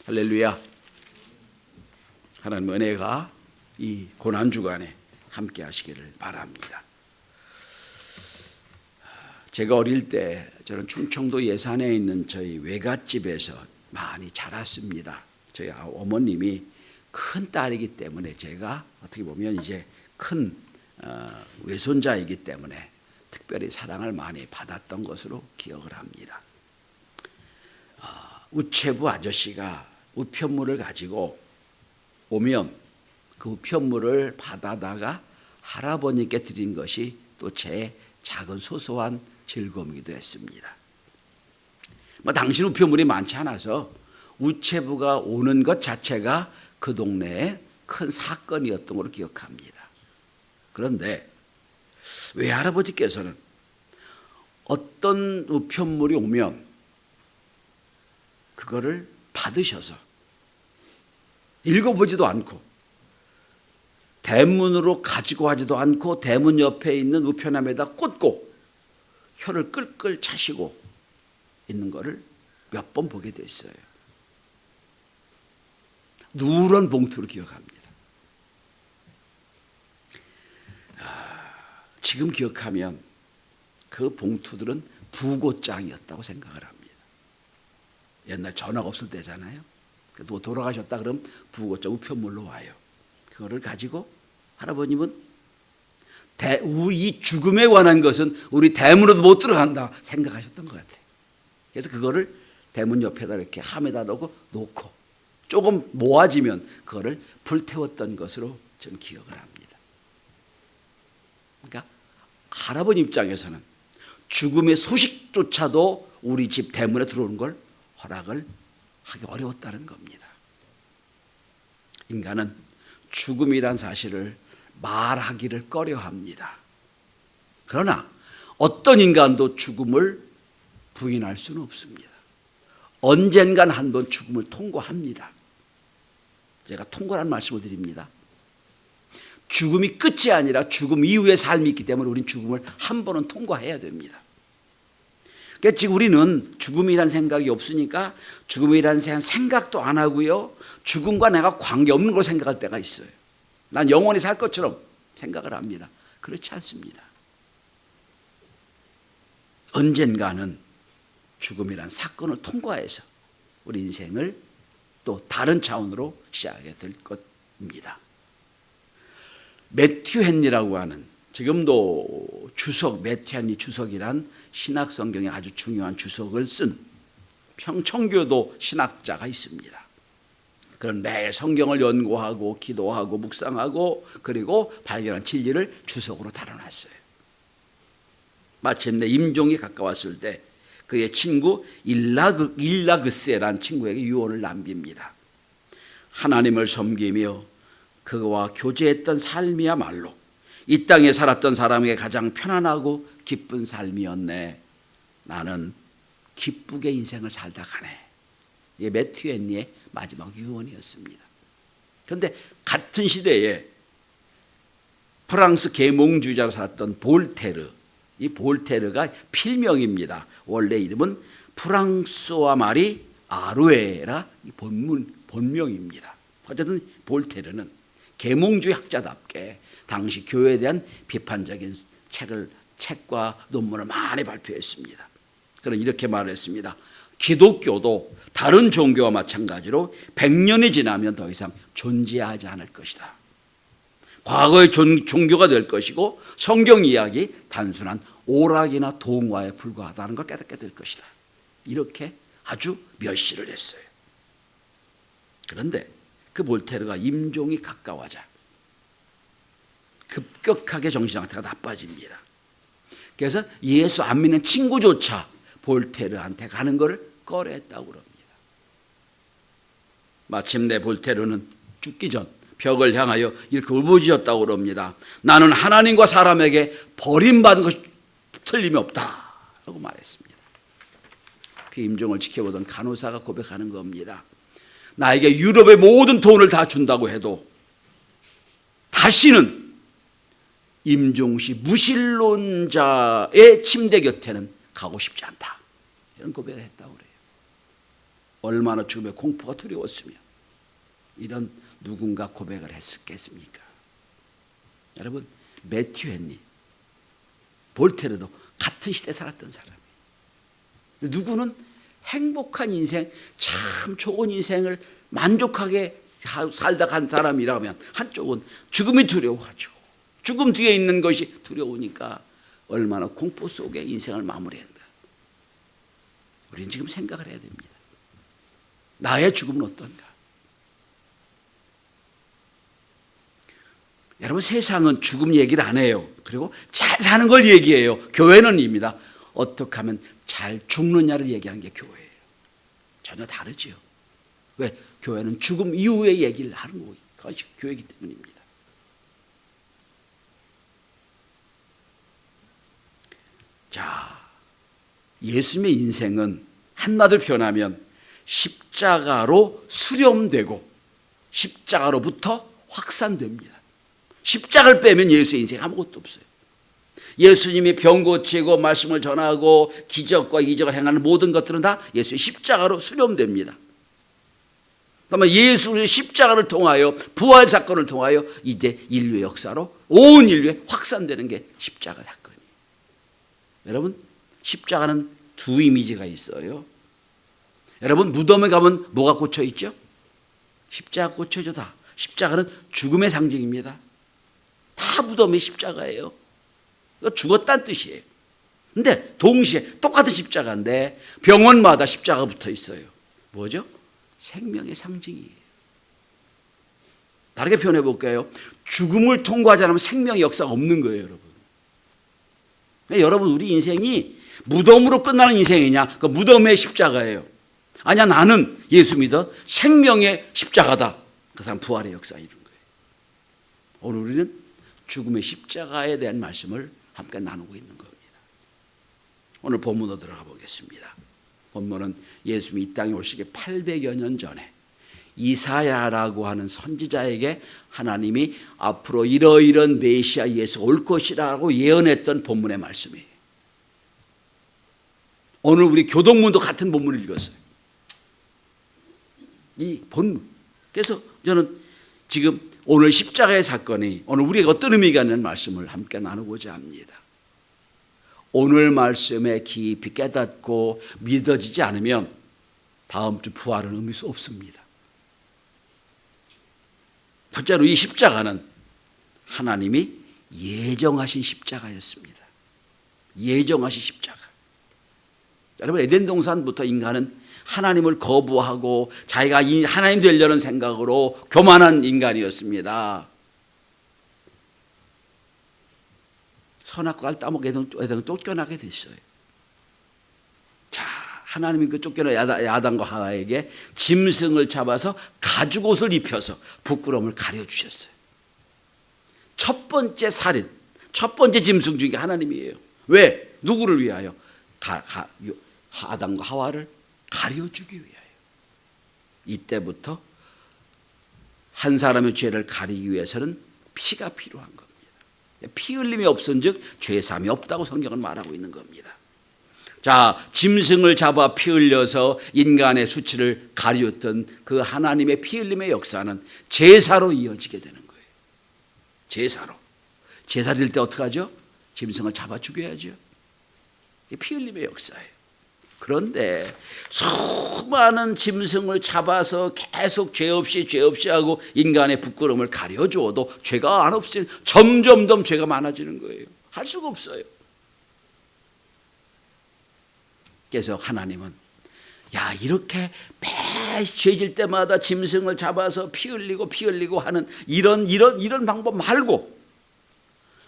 할렐루야. 하나님 은혜가 이 고난주간에 함께 하시기를 바랍니다. 제가 어릴 때 저는 충청도 예산에 있는 저희 외갓집에서 많이 자랐습니다. 저희 어머님이 큰 딸이기 때문에 제가 어떻게 보면 이제 큰 외손자이기 때문에 특별히 사랑을 많이 받았던 것으로 기억을 합니다. 우체부 아저씨가 우편물을 가지고 오면 그 우편물을 받아다가 할아버님께 드린 것이 또 제 작은 소소한 즐거움이기도 했습니다. 당신 우편물이 많지 않아서 우체부가 오는 것 자체가 그 동네에 큰 사건이었던 걸로 기억합니다. 그런데 왜 할아버지께서는 어떤 우편물이 오면 그거를 받으셔서 읽어보지도 않고 대문으로 가지고 가지도 않고 대문 옆에 있는 우편함에다 꽂고 혀를 끌끌 차시고 있는 것을 몇 번 보게 됐어요. 누런 봉투로 기억합니다. 지금 기억하면 그 봉투들은 부고장이었다고 생각을 합니다. 옛날 전화가 없을 때잖아요. 누가 돌아가셨다 그러면 부고장 우편물로 와요. 그거를 가지고 할아버님은 이 죽음에 관한 것은 우리 대문으로도 못 들어간다 생각하셨던 것 같아요. 그래서 그거를 대문 옆에다 이렇게 함에다 놓고 조금 모아지면 그거를 불태웠던 것으로 저는 기억을 합니다. 그러니까 할아버지 입장에서는 죽음의 소식조차도 우리 집 대문에 들어오는 걸 허락을 하기 어려웠다는 겁니다. 인간은 죽음이란 사실을 말하기를 꺼려합니다. 그러나 어떤 인간도 죽음을 부인할 수는 없습니다. 언젠간 한번 죽음을 통과합니다. 제가 통과라는 말씀을 드립니다. 죽음이 끝이 아니라 죽음 이후의 삶이 있기 때문에 우리는 죽음을 한 번은 통과해야 됩니다. 그러니까 지금 우리는 죽음이란 생각이 없으니까 죽음이란 생각도 안 하고요. 죽음과 내가 관계없는 걸 생각할 때가 있어요. 난 영원히 살 것처럼 생각을 합니다. 그렇지 않습니다. 언젠가는 죽음이란 사건을 통과해서 우리 인생을 또 다른 차원으로 시작하게 될 것입니다. 매튜 헨리라고 하는 지금도 주석, 매튜 헨리 주석이란 신학 성경의 아주 중요한 주석을 쓴 평천교도 신학자가 있습니다. 그런 매일 성경을 연구하고 기도하고 묵상하고 그리고 발견한 진리를 주석으로 달아놨어요. 마침내 임종이 가까웠을 때 그의 친구 일라그세라는 친구에게 유언을 남깁니다. 하나님을 섬기며 그와 교제했던 삶이야말로 이 땅에 살았던 사람에게 가장 편안하고 기쁜 삶이었네. 나는 기쁘게 인생을 살다 가네. 이게 매튜 헨리의 마지막 유언이었습니다. 그런데 같은 시대에 프랑스 계몽주의자로 살았던 볼테르, 이 볼테르가 필명입니다. 원래 이름은 프랑스와 마리 아루에라 본명입니다. 어쨌든 볼테르는 계몽주의 학자답게 당시 교회에 대한 비판적인 책과 논문을 많이 발표했습니다. 그는 이렇게 말했습니다. 기독교도 다른 종교와 마찬가지로 100년이 지나면 더 이상 존재하지 않을 것이다. 과거의 종교가 될 것이고 성경 이야기 단순한 오락이나 동화에 불과하다는 걸 깨닫게 될 것이다. 이렇게 아주 멸시를 했어요. 그런데 그 볼테르가 임종이 가까워져 급격하게 정신 상태가 나빠집니다. 그래서 예수 안 믿는 친구조차 볼테르한테 가는 것을 꺼려했다고 그럽니다. 마침내 볼테르는 죽기 전 벽을 향하여 이렇게 울부짖었다고 그럽니다. 나는 하나님과 사람에게 버림받은 것이 틀림이 없다 라고 말했습니다. 그 임종을 지켜보던 간호사가 고백하는 겁니다. 나에게 유럽의 모든 돈을 다 준다고 해도 다시는 임종시 무신론자의 침대 곁에는 가고 싶지 않다. 이런 고백을 했다고 그래요. 얼마나 죽음의 공포가 두려웠으며 이런 누군가 고백을 했겠습니까? 여러분, 매튜 헨리, 볼테르도 같은 시대에 살았던 사람이에요. 누구는 행복한 인생, 참 좋은 인생을 만족하게 살다 간 사람이라면 한쪽은 죽음이 두려워가지고 죽음 뒤에 있는 것이 두려우니까 얼마나 공포 속에 인생을 마무리한다. 우리는 지금 생각을 해야 됩니다. 나의 죽음은 어떤가? 여러분, 세상은 죽음 얘기를 안 해요. 그리고 잘 사는 걸 얘기해요. 교회는 입니다. 어떻게 하면 잘 죽느냐를 얘기하는 게 교회예요. 전혀 다르지요. 왜? 교회는 죽음 이후의 얘기를 하는 것이 교회이기 때문입니다. 자, 예수님의 인생은 한마디로 표현하면 십자가로 수렴되고 십자가로부터 확산됩니다. 십자가를 빼면 예수의 인생 아무것도 없어요. 예수님이 병 고치고 말씀을 전하고 기적과 이적을 행하는 모든 것들은 다 예수의 십자가로 수렴됩니다. 그러면 예수의 십자가를 통하여 부활 사건을 통하여 이제 인류의 역사로 온 인류에 확산되는 게 십자가 사건이에요. 여러분, 십자가는 두 이미지가 있어요. 여러분, 무덤에 가면 뭐가 꽂혀 있죠? 십자가 꽂혀져. 다 십자가는 죽음의 상징입니다. 다 무덤에 십자가예요. 죽었다는 뜻이에요. 근데 동시에 똑같은 십자가인데 병원마다 십자가가 붙어 있어요. 뭐죠? 생명의 상징이에요. 다르게 표현해 볼까요? 죽음을 통과하지 않으면 생명의 역사가 없는 거예요, 여러분. 여러분, 우리 인생이 무덤으로 끝나는 인생이냐? 그 무덤의 십자가예요. 아니야, 나는 예수 믿어 생명의 십자가다. 그 사람 부활의 역사 이룬 거예요. 오늘 우리는 죽음의 십자가에 대한 말씀을 함께 나누고 있는 겁니다. 오늘 본문으로 들어가 보겠습니다. 본문은 예수님이 이 땅에 오시기 800여 년 전에 이사야라고 하는 선지자에게 하나님이 앞으로 이러이런 메시아 예수가 올 것이라고 예언했던 본문의 말씀이에요. 오늘 우리 교동문도 같은 본문을 읽었어요. 이 본문. 그래서 저는 지금 오늘 십자가의 사건이 오늘 우리가 어떤 의미가 있는 말씀을 함께 나누고자 합니다. 오늘 말씀에 깊이 깨닫고 믿어지지 않으면 다음 주 부활은 의미 없습니다. 첫째로 이 십자가는 하나님이 예정하신 십자가였습니다. 예정하신 십자가. 여러분, 에덴 동산부터 인간은 하나님을 거부하고 자기가 하나님 되려는 생각으로 교만한 인간이었습니다. 선악과 알 따먹게 되면 쫓겨나게 됐어요. 자, 하나님이 그 쫓겨난 야단과 하와에게 짐승을 잡아서 가죽옷을 입혀서 부끄러움을 가려주셨어요. 첫 번째 살인, 첫 번째 짐승 중에 하나님이에요. 왜? 누구를 위하여? 아담과 하와를 가려주기 위하여. 이때부터 한 사람의 죄를 가리기 위해서는 피가 필요한 겁니다. 피 흘림이 없은즉 죄 사함이 없다고 성경은 말하고 있는 겁니다. 자, 짐승을 잡아 피 흘려서 인간의 수치를 가리웠던 그 하나님의 피 흘림의 역사는 제사로 이어지게 되는 거예요. 제사로. 제사 드릴 때 어떻게 하죠? 짐승을 잡아 죽여야죠. 이게 피 흘림의 역사예요. 그런데 수많은 짐승을 잡아서 계속 죄 없이 하고 인간의 부끄러움을 가려주어도 죄가 안 없으면 점점 죄가 많아지는 거예요. 할 수가 없어요. 그래서 하나님은 이렇게 매 죄질 때마다 짐승을 잡아서 피 흘리고 하는 이런 방법 말고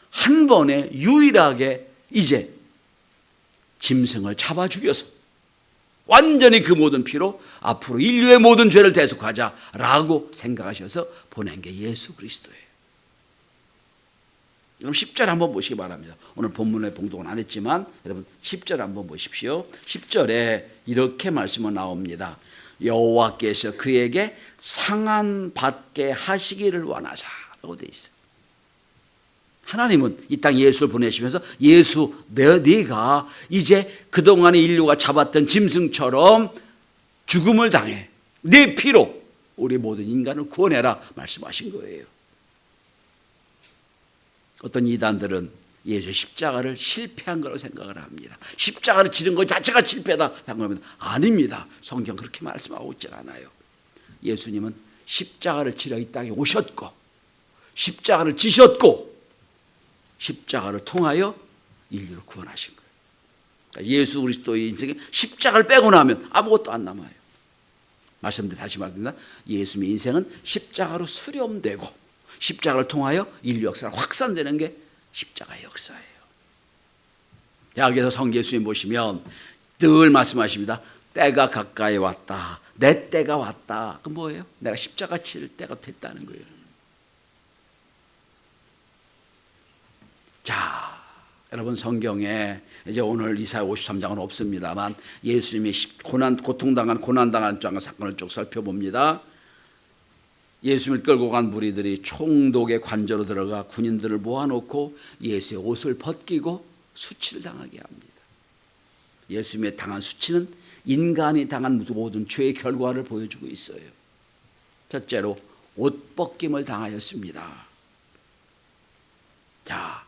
한 번에 유일하게 이제 짐승을 잡아 죽여서 완전히 그 모든 피로 앞으로 인류의 모든 죄를 대속하자라고 생각하셔서 보낸 게 예수 그리스도예요. 여러분 10절 한번 보시기 바랍니다. 오늘 본문에 봉독은 안 했지만 여러분 10절 한번 보십시오. 10절에 이렇게 말씀은 나옵니다. 여호와께서 그에게 상한 받게 하시기를 원하사라고 되어 있어요. 하나님은 이 땅 예수를 보내시면서 네가 이제 그동안의 인류가 잡았던 짐승처럼 죽음을 당해 내 피로 우리 모든 인간을 구원해라 말씀하신 거예요. 어떤 이단들은 예수 십자가를 실패한 거라고 생각을 합니다. 십자가를 지는 것 자체가 실패다 생각합니다. 아닙니다. 성경 그렇게 말씀하고 있지 않아요. 예수님은 십자가를 지러 이 땅에 오셨고 십자가를 지셨고 십자가를 통하여 인류를 구원하신 거예요. 그러니까 예수 그리스도의 인생에 십자가를 빼고 나면 아무것도 안 남아요. 다시 말합니다. 예수님의 인생은 십자가로 수렴되고 십자가를 통하여 인류 역사가 확산되는 게 십자가의 역사예요. 여기서 성 예수님 보시면 늘 말씀하십니다. 때가 가까이 왔다. 내 때가 왔다. 그 뭐예요? 내가 십자가 칠 때가 됐다는 거예요. 자, 여러분 성경에 이제 오늘 이사야 53장은 없습니다만 예수님이 고통당한 고난당한 사건을 쭉 살펴봅니다. 예수님을 끌고 간 무리들이 총독의 관저로 들어가 군인들을 모아놓고 예수의 옷을 벗기고 수치를 당하게 합니다. 예수님의 당한 수치는 인간이 당한 모든 죄의 결과를 보여주고 있어요. 첫째로 옷 벗김을 당하였습니다. 자,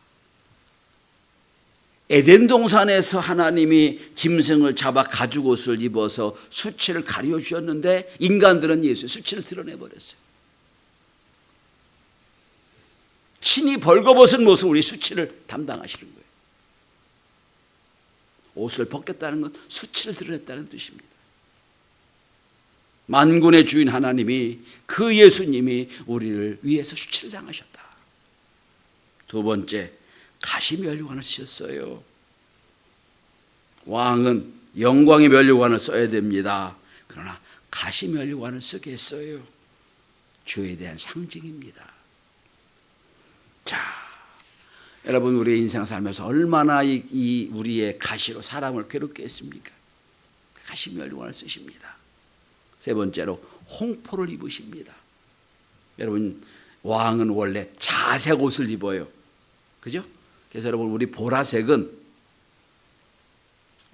에덴 동산에서 하나님이 짐승을 잡아 가죽옷을 입어서 수치를 가려 주셨는데 인간들은 예수의 수치를 드러내버렸어요. 친히 벌거벗은 모습으로 우리 수치를 담당하시는 거예요. 옷을 벗겼다는 건 수치를 드러냈다는 뜻입니다. 만군의 주인 하나님이 그 예수님이 우리를 위해서 수치를 당하셨다. 두 번째, 가시면류관을 쓰셨어요. 왕은 영광의 면류관을 써야 됩니다. 그러나 가시면류관을 쓰게 했어요. 주에 대한 상징입니다. 자, 여러분 우리의 인생 살면서 얼마나 이 우리의 가시로 사람을 괴롭게 했습니까? 가시면류관을 쓰십니다. 세 번째로 홍포를 입으십니다. 여러분 왕은 원래 자색 옷을 입어요. 그죠? 그래서 여러분 우리 보라색은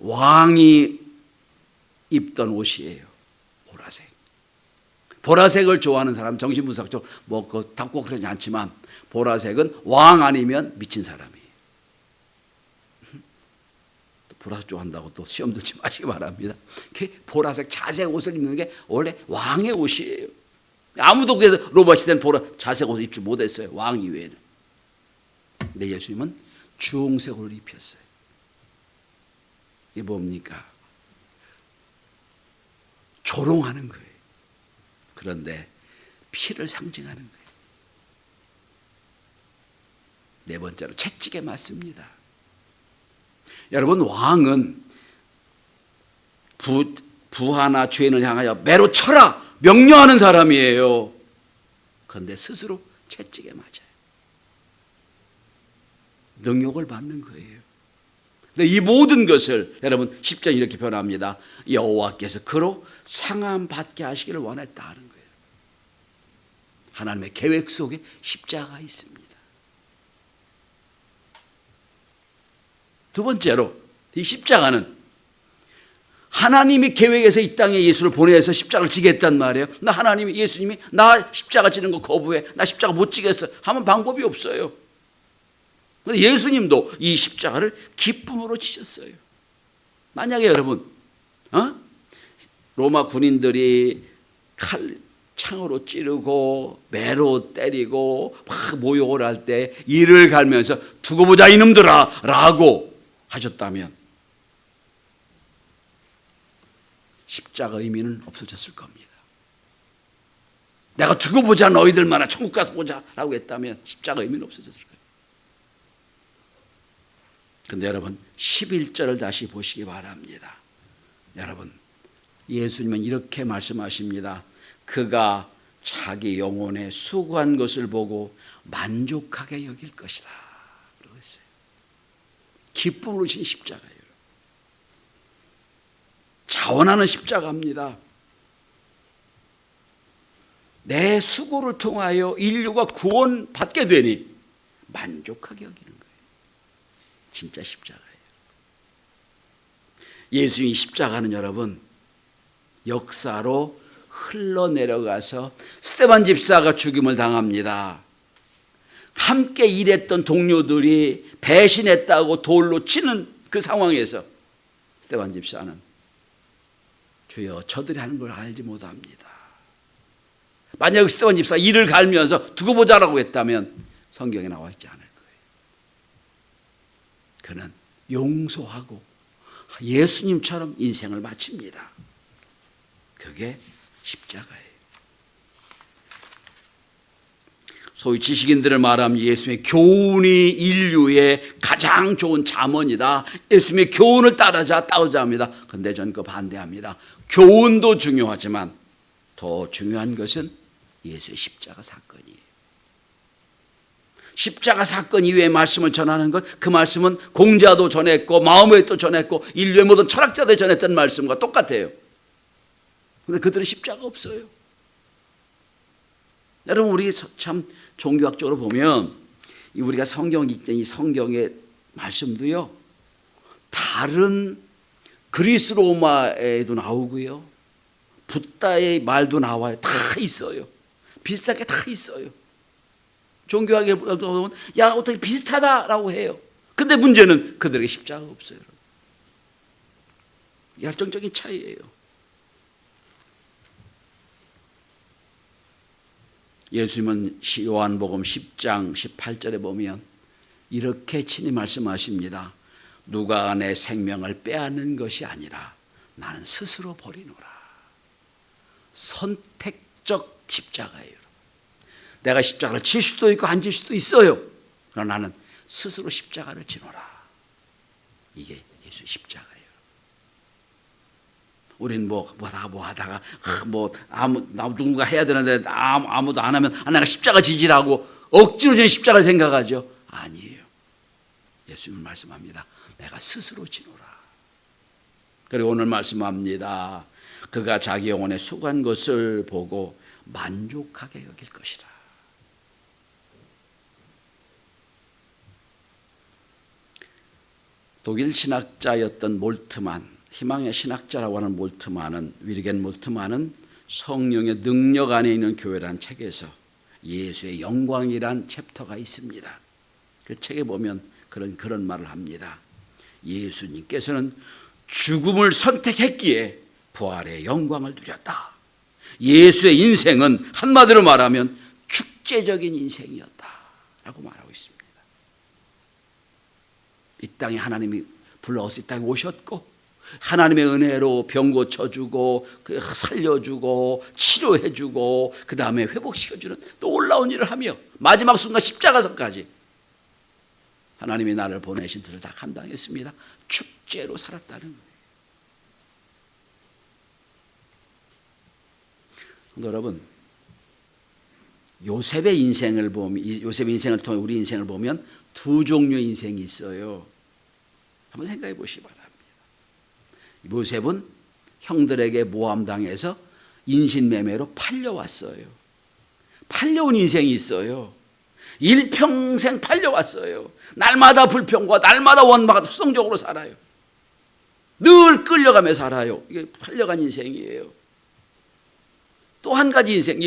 왕이 입던 옷이에요. 보라색을 좋아하는 사람 정신분석적 답고 그러지 않지만 보라색은 왕 아니면 미친 사람이에요. 보라색 좋아한다고 또 시험 들지 마시기 바랍니다. 보라색 자색 옷을 입는 게 원래 왕의 옷이에요. 아무도 그래서 로마 시대는 자색 옷을 입지 못했어요. 왕 이외에는. 근데 예수님은 주홍색 옷을 입혔어요. 이게 뭡니까? 조롱하는 거예요. 그런데 피를 상징하는 거예요. 네 번째로 채찍에 맞습니다. 여러분 왕은 부하나 죄인을 향하여 매로 쳐라 명령하는 사람이에요. 그런데 스스로 채찍에 맞아요. 능욕을 받는 거예요. 근데 이 모든 것을 여러분 10절 이렇게 표현합니다. 여호와께서 그로 상함 받게 하시기를 원했다 하는 거예요. 하나님의 계획 속에 십자가가 있습니다. 두 번째로 이 십자가는 하나님이 계획에서 이 땅에 예수를 보내서 십자가를 지게 했단 말이에요. 나 하나님이 예수님이 나 십자가 지는 거 거부해. 나 십자가 못 지겠어. 하면 방법이 없어요. 그런데 예수님도 이 십자가를 기쁨으로 지셨어요. 만약에 여러분 로마 군인들이 창으로 찌르고 매로 때리고 막 모욕을 할 때 이를 갈면서 두고 보자 이놈들아 라고 하셨다면 십자가 의미는 없어졌을 겁니다. 내가 두고 보자 너희들만아 천국 가서 보자 라고 했다면 십자가 의미는 없어졌을 거예요. 그런데 여러분 11절을 다시 보시기 바랍니다. 여러분 예수님은 이렇게 말씀하십니다. 그가 자기 영혼에 수고한 것을 보고 만족하게 여길 것이다. 그러고 있어요. 기쁨으로 진 십자가예요. 자원하는 십자가입니다. 내 수고를 통하여 인류가 구원받게 되니 만족하게 여기는 거예요. 진짜 십자가예요. 예수의 십자가는 여러분 역사로 흘러내려가서 스데반 집사가 죽임을 당합니다. 함께 일했던 동료들이 배신했다고 돌로 치는 그 상황에서 스데반 집사는 주여 저들이 하는 걸 알지 못합니다. 만약 스데반 집사가 이를 갈면서 두고 보자라고 했다면 성경에 나와 있지 않을 거예요. 그는 용서하고 예수님처럼 인생을 마칩니다. 그게 십자가예요. 소위 지식인들을 말하면 예수님의 교훈이 인류의 가장 좋은 잠언이다. 예수님의 교훈을 따르자 합니다. 그런데 저는 그 반대합니다. 교훈도 중요하지만 더 중요한 것은 예수의 십자가 사건이에요. 십자가 사건 이외의 말씀을 전하는 것, 그 말씀은 공자도 전했고 마음에도 전했고 인류의 모든 철학자들이 전했던 말씀과 똑같아요. 그런데 그들은 십자가 없어요. 여러분, 우리 참 종교학적으로 보면 우리가 성경 읽는 이 성경의 말씀도요, 다른 그리스 로마에도 나오고요, 붓다의 말도 나와요. 다 있어요. 비슷하게 다 있어요. 종교학에 보면 야 어떻게 비슷하다라고 해요. 근데 문제는 그들에게 십자가가 없어요. 결정적인 차이예요. 예수님은 요한복음 10장 18절에 보면 이렇게 친히 말씀하십니다. 누가 내 생명을 빼앗는 것이 아니라 나는 스스로 버리노라. 선택적 십자가예요. 내가 십자가를 칠 수도 있고 안 칠 수도 있어요. 그러나 나는 스스로 십자가를 지노라. 이게 예수 십자가예요. 우린 하다가 누군가 해야 되는데 아무도 안 하면 내가 십자가 지지라고 억지로 저는 십자가를 생각하죠. 아니에요. 예수님은 말씀합니다. 내가 스스로 지노라. 그리고 오늘 말씀합니다. 그가 자기 영혼에 수고한 것을 보고 만족하게 여길 것이라. 독일 신학자였던 몰트만, 희망의 신학자라고 하는 몰트만은, 위르겐 몰트만은 성령의 능력 안에 있는 교회라는 책에서 예수의 영광이란 챕터가 있습니다. 그 책에 보면 그런 말을 합니다. 예수님께서는 죽음을 선택했기에 부활의 영광을 누렸다. 예수의 인생은 한마디로 말하면 축제적인 인생이었다라고 말하고 있습니다. 이 땅에 하나님이 불러서 이 땅에 오셨고 하나님의 은혜로 병 고쳐주고 살려주고 치료해주고 그 다음에 회복시켜주는 놀라운 일을 하며 마지막 순간 십자가서까지 하나님이 나를 보내신 뜻을 다 감당했습니다. 축제로 살았다는 거예요. 여러분, 요셉의 인생을 보면, 요셉의 인생을 통해 우리 인생을 보면 두 종류의 인생이 있어요. 한번 생각해 보시기 바랍니다. 요셉은 형들에게 모함당해서 인신매매로 팔려왔어요. 팔려온 인생이 있어요. 일평생 팔려왔어요. 날마다 불평과 날마다 원망과 수동적으로 살아요. 늘 끌려가며 살아요. 이게 팔려간 인생이에요. 또 한 가지 인생,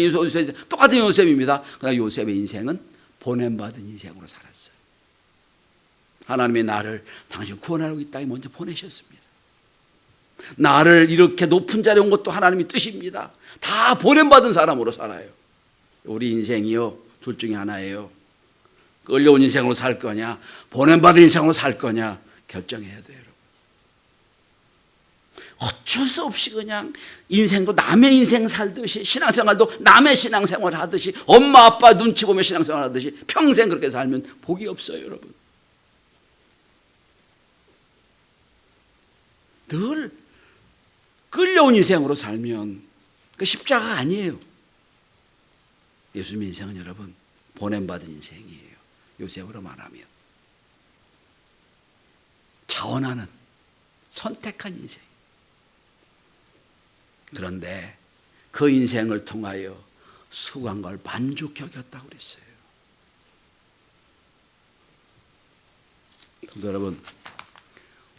똑같은 요셉입니다. 그러나 요셉의 인생은 보냄받은 인생으로 살았어요. 하나님이 나를 당신 구원하려고 이 땅에 먼저 보내셨습니다. 나를 이렇게 높은 자리에 온 것도 하나님의 뜻입니다. 다 보냄받은 사람으로 살아요. 우리 인생이요, 둘 중에 하나예요. 끌려온 인생으로 살 거냐, 보냄받은 인생으로 살 거냐 결정해야 돼요. 어쩔 수 없이 그냥 인생도 남의 인생 살듯이, 신앙생활도 남의 신앙생활 하듯이, 엄마 아빠 눈치 보며 신앙생활 하듯이 평생 그렇게 살면 복이 없어요. 여러분, 늘 끌려온 인생으로 살면 그 십자가 아니에요. 예수님의 인생은 여러분 보냄받은 인생이에요. 요셉으로 말하면 자원하는 선택한 인생. 그런데 그 인생을 통하여 수고한 걸 만족해 여겼다고 그랬어요. 여러분,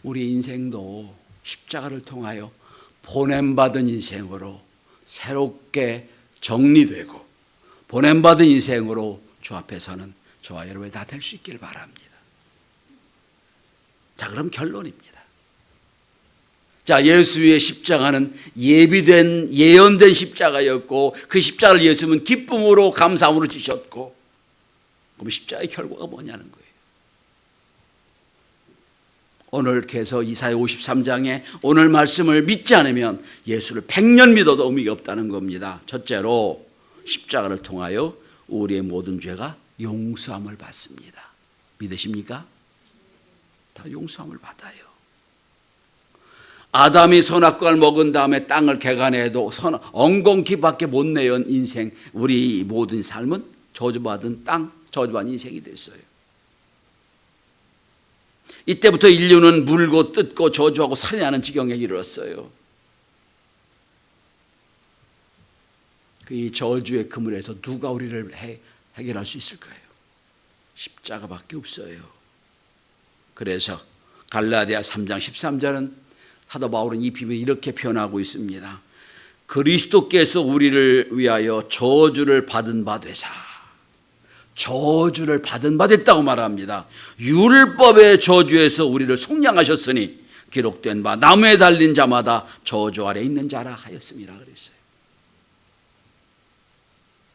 우리 인생도 십자가를 통하여 보냄받은 인생으로 새롭게 정리되고 보냄받은 인생으로 주 앞에서는 저와 여러분이 다 될 수 있기를 바랍니다. 자, 그럼 결론입니다. 자, 예수의 십자가는 예언된 십자가였고 그 십자가를 예수님은 기쁨으로 감사함으로 지셨고, 그럼 십자가의 결과가 뭐냐는 거예요. 오늘 계속 이사야 53장에 오늘 말씀을 믿지 않으면 예수를 100년 믿어도 의미가 없다는 겁니다. 첫째로 십자가를 통하여 우리의 모든 죄가 용서함을 받습니다. 믿으십니까? 다 용서함을 받아요. 아담이 선악과를 먹은 다음에 땅을 개간해도 엉겅퀴밖에 못 내온 인생, 우리 모든 삶은 저주받은 땅, 저주받은 인생이 됐어요. 이때부터 인류는 물고 뜯고 저주하고 살인하는 지경에 이르렀어요. 이 저주의 그물에서 누가 우리를 해결할 수 있을까요? 십자가밖에 없어요. 그래서 갈라디아 3장 13절은 사도 바울은 이 비밀을 이렇게 표현하고 있습니다. 그리스도께서 우리를 위하여 저주를 받은 바 되사, 저주를 받은 바 됐다고 말합니다. 율법의 저주에서 우리를 속량하셨으니 기록된 바 나무에 달린 자마다 저주 아래 있는 자라 하였습니다. 그랬어요.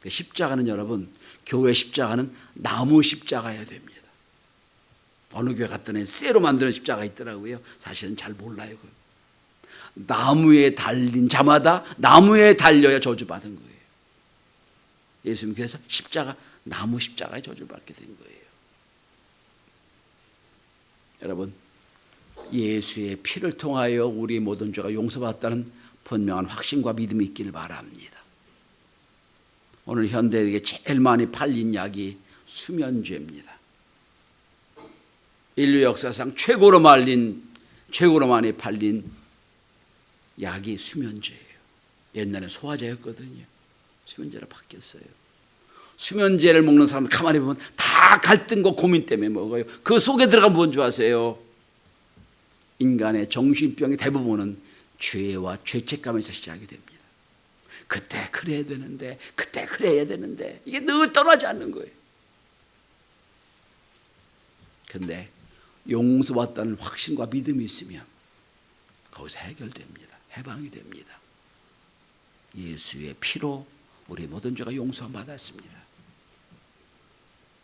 십자가는 여러분, 교회 십자가는 나무 십자가여야 됩니다. 어느 교회 갔더니 쇠로 만드는 십자가 있더라고요. 사실은 잘 몰라요. 나무에 달린 자마다 나무에 달려야 저주받은 거예요. 예수님 그래서 십자가, 나무 십자가에 저주받게 된 거예요. 여러분, 예수의 피를 통하여 우리 모든 죄가 용서받았다는 분명한 확신과 믿음이 있기를 바랍니다. 오늘 현대에게 제일 많이 팔린 약이 수면제입니다. 인류 역사상 최고로 많이 팔린 약이 수면제예요. 옛날에 소화제였거든요. 수면제로 바뀌었어요. 수면제를 먹는 사람 가만히 보면 다 갈등과 고민 때문에 먹어요. 그 속에 들어가면 뭔 줄 아세요? 인간의 정신병의 대부분은 죄와 죄책감에서 시작이 됩니다. 그때 그래야 되는데, 그때 그래야 되는데, 이게 늘 떠나지 않는 거예요. 근데 용서받다는 확신과 믿음이 있으면 거기서 해결됩니다. 해방이 됩니다. 예수의 피로 우리 모든 죄가 용서함 받았습니다.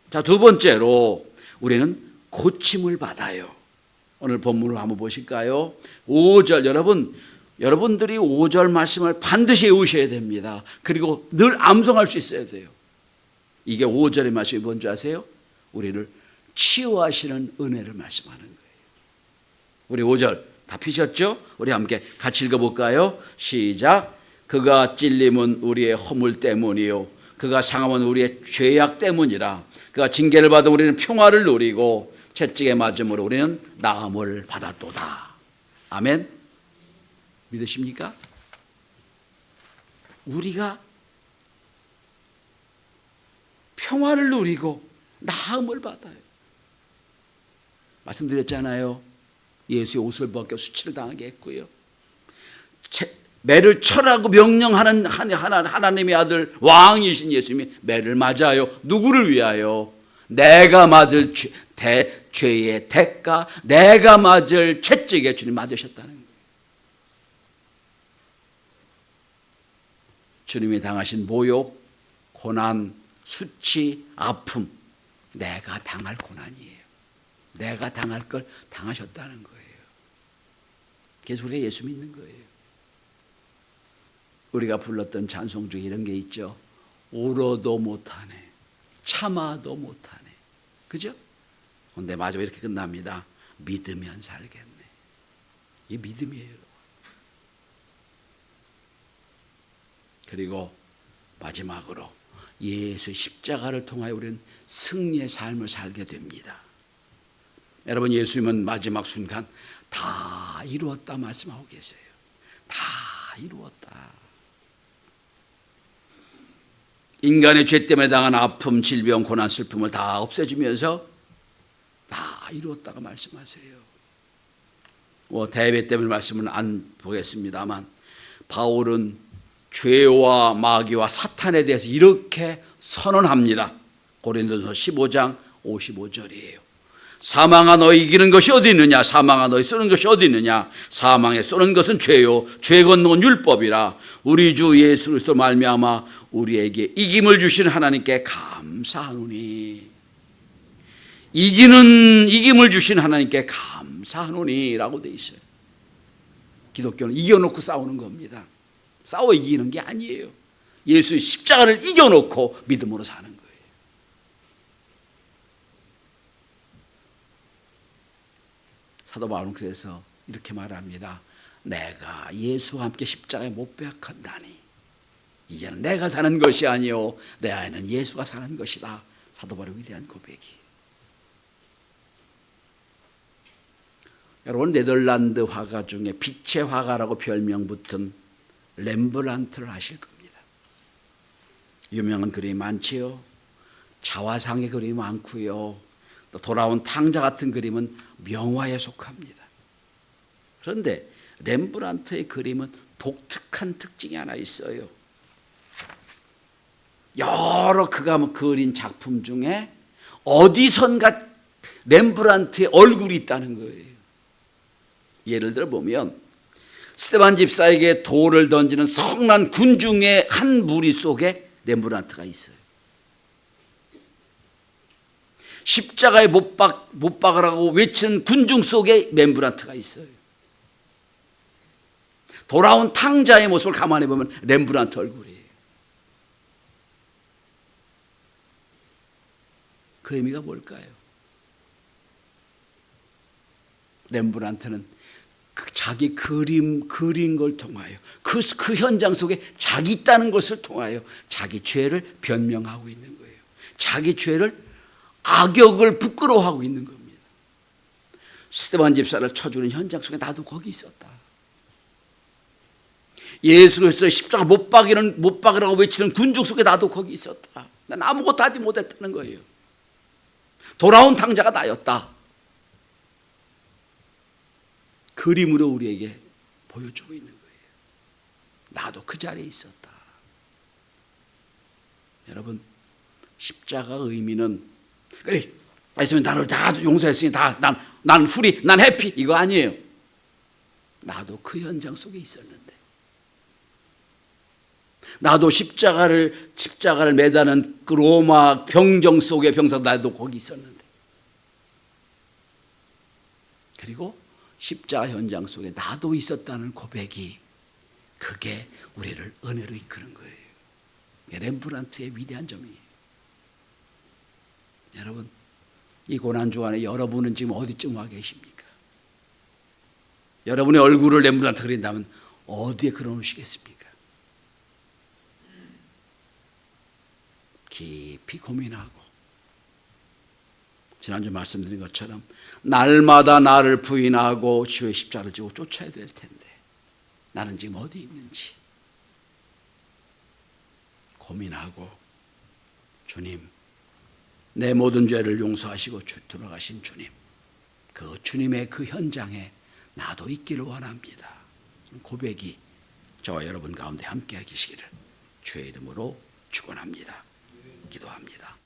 자, 두 번째로 우리는 고침을 받아요. 오늘 본문을 한번 보실까요? 5절, 여러분들이 5절 말씀을 반드시 외우셔야 됩니다. 그리고 늘 암송할 수 있어야 돼요. 이게 5절의 말씀이 뭔지 아세요? 우리를 치유하시는 은혜를 말씀하는 거예요. 우리 5절 다 피셨죠? 우리 함께 같이 읽어볼까요? 시작. 그가 찔림은 우리의 허물 때문이요 그가 상함은 우리의 죄악 때문이라. 그가 징계를 받아 우리는 평화를 누리고 채찍에 맞음으로 우리는 나음을 받았도다. 아멘. 믿으십니까? 우리가 평화를 누리고 나음을 받아요. 말씀드렸잖아요. 예수의 옷을 벗겨 수치를 당하게 했고요. 매를 쳐라고 명령하는 하나님의 아들 왕이신 예수님이 매를 맞아요. 누구를 위하여? 내가 맞을 죄의 대가, 내가 맞을 채찍에 주님 맞으셨다는 거예요. 주님이 당하신 모욕, 고난, 수치, 아픔, 내가 당할 고난이에요. 내가 당할 걸 당하셨다는 거예요. 그래서 우리가 예수 믿는 거예요. 우리가 불렀던 찬송 중에 이런 게 있죠. 울어도 못하네, 참아도 못하네. 그죠? 근데 마지막에 이렇게 끝납니다. 믿으면 살겠네. 이게 믿음이에요. 그리고 마지막으로 예수의 십자가를 통하여 우리는 승리의 삶을 살게 됩니다. 여러분, 예수님은 마지막 순간 다 이루었다 말씀하고 계세요. 다 이루었다. 인간의 죄 때문에 당한 아픔, 질병, 고난, 슬픔을 다 없애주면서 다 이루었다고 말씀하세요. 대배 때문에 말씀은 안 보겠습니다만 바울은 죄와 마귀와 사탄에 대해서 이렇게 선언합니다. 고린도서 15장 55절이에요. 사망아 너희 이기는 것이 어디 있느냐? 사망아 너희 쏘는 것이 어디 있느냐? 사망에 쏘는 것은 죄요 죄 걷는 율법이라. 우리 주 예수 그리스도 말미암아 우리에게 이김을 주신 하나님께 감사하노니. 이김을 주신 하나님께 감사하노니라고 돼 있어요. 기독교는 이겨놓고 싸우는 겁니다. 싸워 이기는 게 아니에요. 예수의 십자가를 이겨놓고 믿음으로 사는 거예요. 사도 바울은 그래서 이렇게 말합니다. 내가 예수와 함께 십자가에 못 박혔다니 이제는 내가 사는 것이 아니요 내 안에는 예수가 사는 것이다. 사도 바울의 위대한 고백이. 여러분, 네덜란드 화가 중에 빛의 화가라고 별명 붙은 렘브란트를 아실 겁니다. 유명한 그림이 많지요. 자화상의 그림이 많고요. 또 돌아온 탕자 같은 그림은 명화에 속합니다. 그런데 렘브란트의 그림은 독특한 특징이 하나 있어요. 여러 그가 그린 작품 중에 어디선가 렘브란트의 얼굴이 있다는 거예요. 예를 들어 보면 스테반 집사에게 돌을 던지는 성난 군중의 한 무리 속에 렘브란트가 있어요. 십자가에 못 박으라고 외치는 군중 속에 렘브란트가 있어요. 돌아온 탕자의 모습을 가만히 보면 렘브란트 얼굴이에요. 그 의미가 뭘까요? 렘브란트는 자기 그린 걸 통하여 그 현장 속에 자기 있다는 것을 통하여 자기 죄를 변명하고 있는 거예요. 자기 죄를 악역을 부끄러워하고 있는 겁니다. 스테반 집사를 쳐주는 현장 속에 나도 거기 있었다. 예수 그리스도의 십자가 못 박으라고 외치는 군중 속에 나도 거기 있었다. 난 아무것도 하지 못했다는 거예요. 돌아온 탕자가 나였다. 그림으로 우리에게 보여주고 있는 거예요. 나도 그 자리에 있었다. 여러분, 십자가 의미는 그래, 말씀에 나를 다 용서했으니 난 후리, 난 해피 이거 아니에요. 나도 그 현장 속에 있었는데, 나도 십자가를 매다는 그 로마 병정 속의 병사 나도 거기 있었는데, 그리고 십자가 현장 속에 나도 있었다는 고백이 그게 우리를 은혜로 이끄는 거예요. 렘브란트의 위대한 점이에요. 여러분, 이 고난 주간에 여러분은 지금 어디쯤 와 계십니까? 여러분의 얼굴을 렘브란트 그린다면 어디에 그려놓으시겠습니까? 깊이 고민하고, 지난주 말씀드린 것처럼 날마다 나를 부인하고 주의 십자가를 지고 쫓아야 될 텐데 나는 지금 어디 있는지 고민하고, 주님, 내 모든 죄를 용서하시고 돌아가신 주님, 그 주님의 그 현장에 나도 있기를 원합니다. 고백이 저와 여러분 가운데 함께 계시기를 주의 이름으로 축원합니다. 기도합니다.